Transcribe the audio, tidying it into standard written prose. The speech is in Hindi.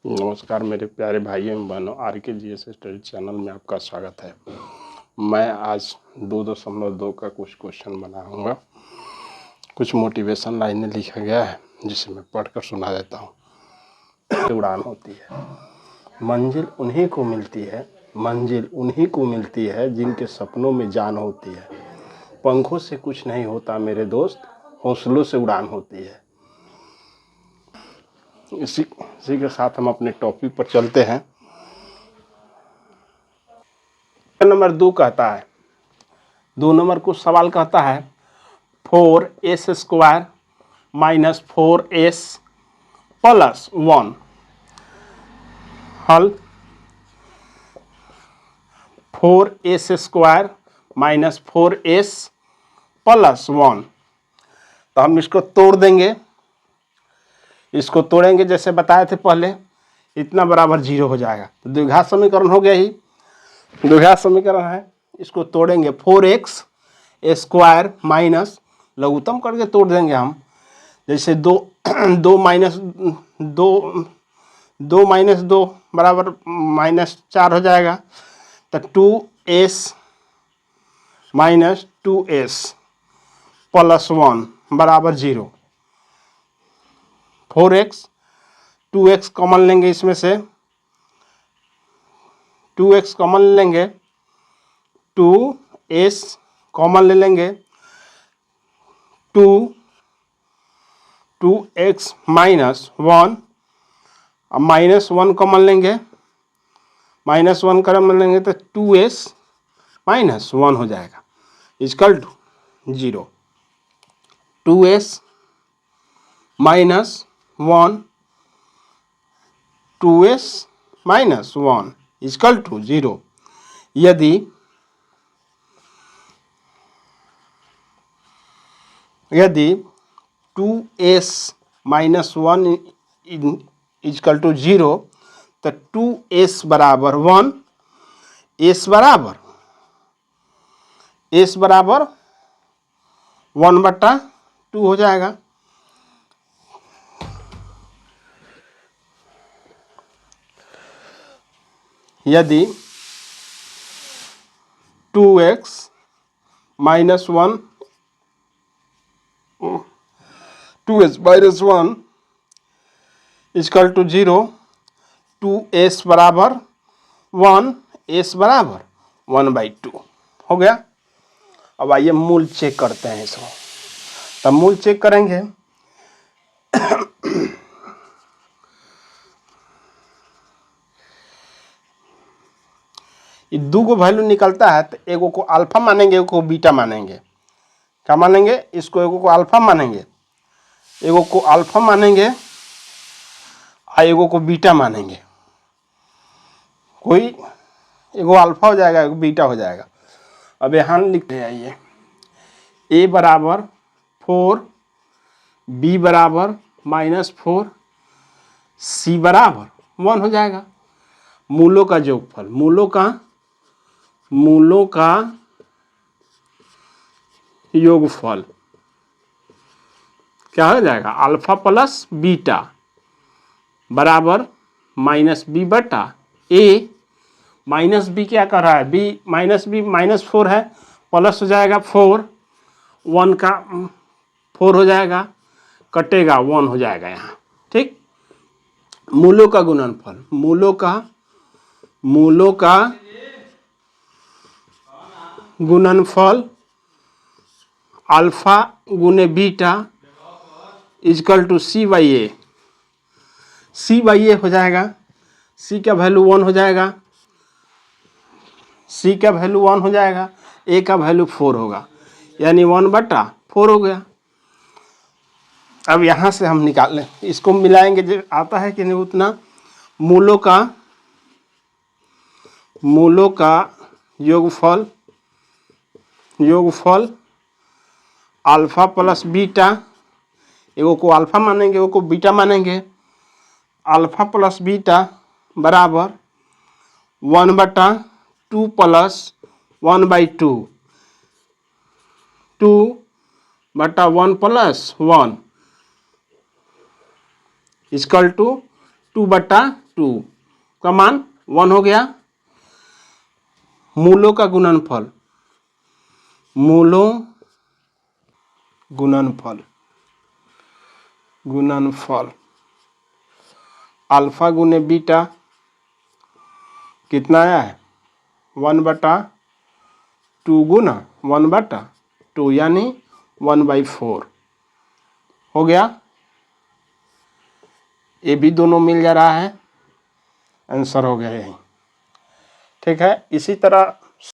नमस्कार मेरे प्यारे भाइयों एवं बहनों, RKGS स्टडी चैनल में आपका स्वागत है। मैं आज 2.2 का कुछ क्वेश्चन बनाऊंगा। कुछ मोटिवेशन लाइनें लिखा गया है जिसे मैं पढ़कर सुना देता हूँ। उड़ान होती है, मंजिल उन्हीं को मिलती है जिनके सपनों में जान होती है। पंखों से कुछ नहीं होता मेरे दोस्त, हौसलों से उड़ान होती है। इसी के साथ हम अपने टॉपिक पर चलते हैं। नंबर 2 कहता है, 2 नंबर को सवाल कहता है 4s² माइनस 4s प्लस 1 हल 4s² माइनस 4s प्लस 1। तो हम इसको तोड़ देंगे, इसको तोड़ेंगे जैसे बताए थे पहले, इतना बराबर 0 हो जाएगा। तो द्विघात समीकरण हो गया ही, द्विघात समीकरण है। इसको तोड़ेंगे 4x² माइनस, लघुत्तम करके तोड़ देंगे हम, जैसे 2 माइनस 2 बराबर -4 हो जाएगा। तो 2s माइनस 2s प्लस 1 बराबर 0। 4x 2x कॉमन लेंगे, इसमें से 2x कॉमन लेंगे, 2s कॉमन ले लेंगे, 2x माइनस 1, अब -1 कॉमन लेंगे, -1 कॉमन लेंगे तो 2s माइनस 1 हो जाएगा, equal to 0। 2s minus 1, 2s minus 1 equal to 0। यदि 2s माइनस 1 इक्वल टू 0, तो 2s बराबर 1, s बराबर 1/2 हो जाएगा। यदि 2x minus 1 2s minus 1 equal to 0, 2s बराबर 1, s बराबर 1/2 हो गया। अब आइए मूल चेक करते हैं इसको। तब मूल चेक करेंगे ये 2 को वैल्यू निकलता है, तो एगो को अल्फा मानेंगे, एगो को बीटा मानेंगे। क्या मानेंगे? इसको एगो को अल्फा मानेंगे, एगो को अल्फा मानेंगे और एगो को बीटा मानेंगे। कोई एगो अल्फा हो जाएगा, एगो बीटा हो जाएगा। अब यहाँ लिखते हैं, आइए, a बराबर 4, b बराबर -4, c बराबर 1 हो जाएगा। मूलों का योगफल, मूलों का योगफल क्या हो जाएगा? अल्फा प्लस बीटा बराबर -b बटा a, माइनस बी क्या कर रहा है? b -4 है, प्लस हो जाएगा 4, 1 का 4 हो जाएगा, कटेगा 1 हो जाएगा यहाँ, ठीक। मूलों का गुणनफल, मूलों का गुणनफल अल्फा गुने beta equal to c/a, c/a हो जाएगा। c का वैल्यू 1 हो जाएगा, c का वैल्यू 1 हो जाएगा, a का वैल्यू 4 होगा, यानी 1/4 हो गया। अब यहाँ से हम निकाल लें, इसको मिलाएंगे, जो आता है कि नहीं उतना। मूलों का योगफल अल्फा प्लस बीटा, एगो को अल्फा मानेंगे, एगो को बीटा मानेंगे। अल्फा प्लस बीटा बराबर 1/2 प्लस 1/2, 2/1 प्लस 1 इक्वल टू 2/2 2 का मान 1 हो गया। मूलों का गुणनफल, मूलों गुणनफल अल्फा गुने बीटा कितना आया है 1/2 गुना 1/2 यानी 1/4 हो गया। ये भी दोनों मिल जा रहा है, आंसर हो गया यही। ठीक है, इसी तरह